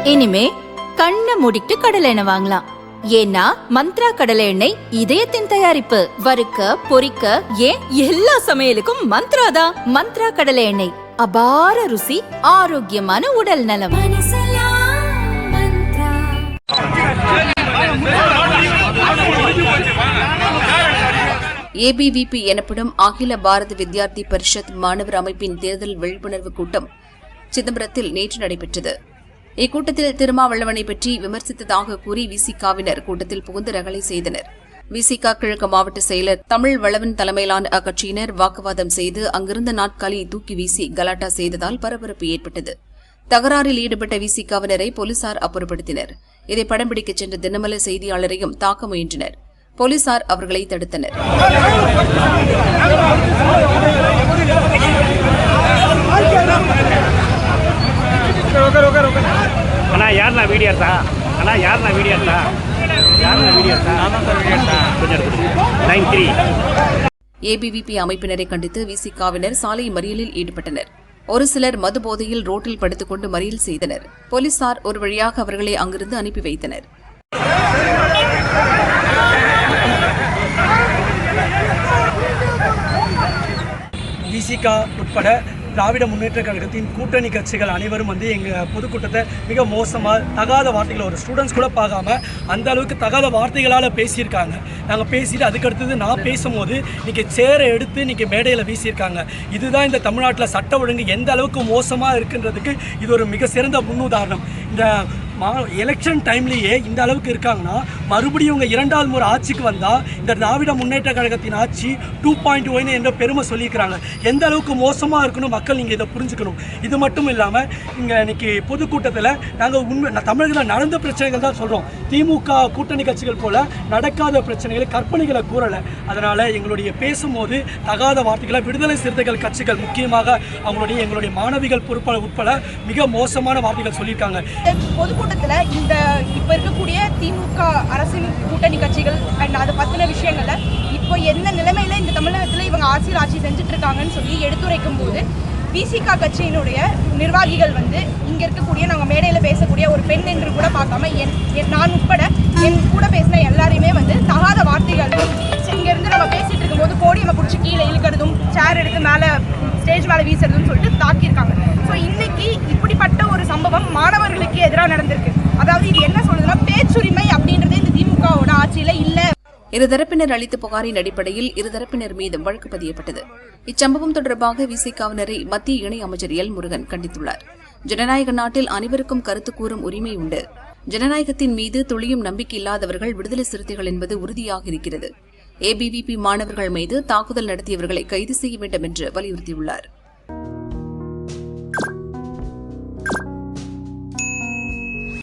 இனிமே கண்ணை மூடிட்டு கடலை எண்ணெய் வாங்கலாம். ஏன்னா மந்த்ரா கடலை எண்ணெய் இதயத்தின் தயாரிப்பு. வறுக்க பொரிக்க ஏன் எல்லா சமையலுக்கும் மந்த்ரா தான். மந்த்ரா கடலை எண்ணெய், அபார ருசி, ஆரோக்கியமான உடல் நலம். ஏபிவிபி எனப்படும் அகில பாரத வித்யார்த்தி பரிஷத் மாணவர் அமைப்பின் தேர்தல் விழிப்புணர்வு கூட்டம் சிதம்பரத்தில் நேற்று நடைபெற்றது. இக்கூட்டத்தில் திருமாவளவனை பற்றி விமர்சித்ததாக கூறி விசிகாவினர் கூட்டத்தில் புகுந்து ரகளை செய்தனர். விசிகா கிழக்கு மாவட்ட செயலர் தமிழ் வளவன் தலைமையிலான அக்கட்சியினர் வாக்குவாதம் செய்து அங்கிருந்த நாட்காலியை தூக்கி வீசி கலாட்டா செய்ததால் பரபரப்பு ஏற்பட்டது. தகராறில் ஈடுபட்ட விசிகாவினரை போலீசார் அப்புறப்படுத்தினர். இதை படம் பிடிக்கச் சென்ற தினமலர் செய்தியாளரையும் தாக்க முயன்றனர். போலீசார் அவர்களை தடுத்தனர். ஏபிவிபி அமைப்பினரை கண்டித்து விசிகாவினர் சாலை மறியலில் ஈடுபட்டனர். ஒரு சிலர் மது போதையில் ரோட்டில் படுத்துக் கொண்டு மறியல் செய்தனர். போலீசார் ஒரு வழியாக அவர்களை அங்கிருந்து அனுப்பி வைத்தனர். விசிகா உட்பட திராவிட முன்னேற்ற கழகத்தின் கூட்டணி கட்சிகள் அனைவரும் எங்கள் பொதுக்கூட்டத்தை மிக மோசமாக தகாத வார்த்தைகளை ஒரு ஸ்டூடெண்ட்ஸ் கூட பார்க்காம அந்த அளவுக்கு தகாத வார்த்தைகளால் பேசியிருக்காங்க. நாங்கள் பேசிட்டு அதுக்கடுத்தது நான் பேசும்போது இன்றைக்கி சேரை எடுத்து இன்றைக்கி மேடையில் வீசியிருக்காங்க. இதுதான் இந்த தமிழ்நாட்டில் சட்ட ஒழுங்கு எந்த அளவுக்கு மோசமாக இருக்குன்றதுக்கு இது ஒரு மிக சிறந்த முன்னுதாரணம். இந்த எலெக்ஷன் டைம்லேயே இந்த அளவுக்கு இருக்காங்கன்னா மறுபடியும் இவங்க இரண்டாவது முறை ஆட்சிக்கு வந்தால் இந்த திராவிட முன்னேற்ற கழகத்தின் ஆட்சி 2.1 என்ற பெருமை சொல்லியிருக்கிறாங்க. எந்த அளவுக்கு மோசமாக இருக்கணும் மக்கள் நீங்கள் இதை புரிஞ்சுக்கணும். இது மட்டும் இல்லாமல் இங்கே இன்றைக்கி பொதுக்கூட்டத்தில் நாங்கள் தமிழகத்தில் நடந்த பிரச்சனைகள் தான் சொல்கிறோம். திமுக கூட்டணி கட்சிகள் போல் நடக்காத பிரச்சனைகளை கற்பனைகளை கூறலை. அதனால் எங்களுடைய பேசும்போது தகாத வார்த்தைகளை விடுதலை சிறுத்தைகள் கட்சிகள் முக்கியமாக எங்களுடைய மாணவிகள் உட்பட மிக மோசமான வார்த்தைகள் சொல்லியிருக்காங்க. இந்த இப்ப இருக்கக்கூடிய திமுக அரசின் கூட்டணி கட்சிகள் அது பத்தின விஷயங்கள்ல இப்போ என்ன நிலைமையில இந்த தமிழகத்துல இவங்க ஆட்சி செஞ்சுட்டு இருக்காங்கன்னு சொல்லி எடுத்துரைக்கும் போது விசிகா கட்சியினுடைய நிர்வாகிகள் இங்க இருக்கக்கூடிய நாங்க மேடையில பேசக்கூடிய ஒரு பெண் என்று கூட பார்க்காம நான் உட்பட என் கூட பேசின எல்லாரையுமே தகாத வார்த்தைகள் இங்க இருந்து நம்ம பேசிட்டு இருக்கும் போது போடியமை பிடிச்சி கீழே இழுக்கிறதும் சேர் எடுத்து மேல ஸ்டேஜ் மேல வீசுறதுன்னு சொல்லிட்டு தாக்கியிருக்காங்க. ஸோ இன்னைக்கு இப்படிப்பட்ட ஒரு சம்பவம் மாணவர்களுக்கு எதிராக நடந்திருக்கு. அதாவது இது என்ன சொல்றதுன்னா பேச்சுரிமை அப்படின்றது இந்த திமுகவோட ஆட்சியில இல்ல. இருதரப்பினர் அளித்த புகாரின் அடிப்படையில் இருதரப்பினர் மீதும் வழக்கு பதியப்பட்டது. இச்சம்பவம் தொடர்பாக விசிகாவினரை மத்திய இணை அமைச்சர் எல் முருகன் கண்டித்துள்ளார். ஜனநாயக நாட்டில் அனைவருக்கும் கருத்து கூறும் உரிமை உண்டு. ஜனநாயகத்தின் மீது துளியும் நம்பிக்கை இல்லாதவர்கள் விடுதலை சிறுத்தைகள் என்பது உறுதியாக இருக்கிறது. ஏபிவிபி மாணவர்கள் மீது தாக்குதல் நடத்தியவர்களை கைது செய்ய வேண்டும் என்று வலியுறுத்தியுள்ளார்.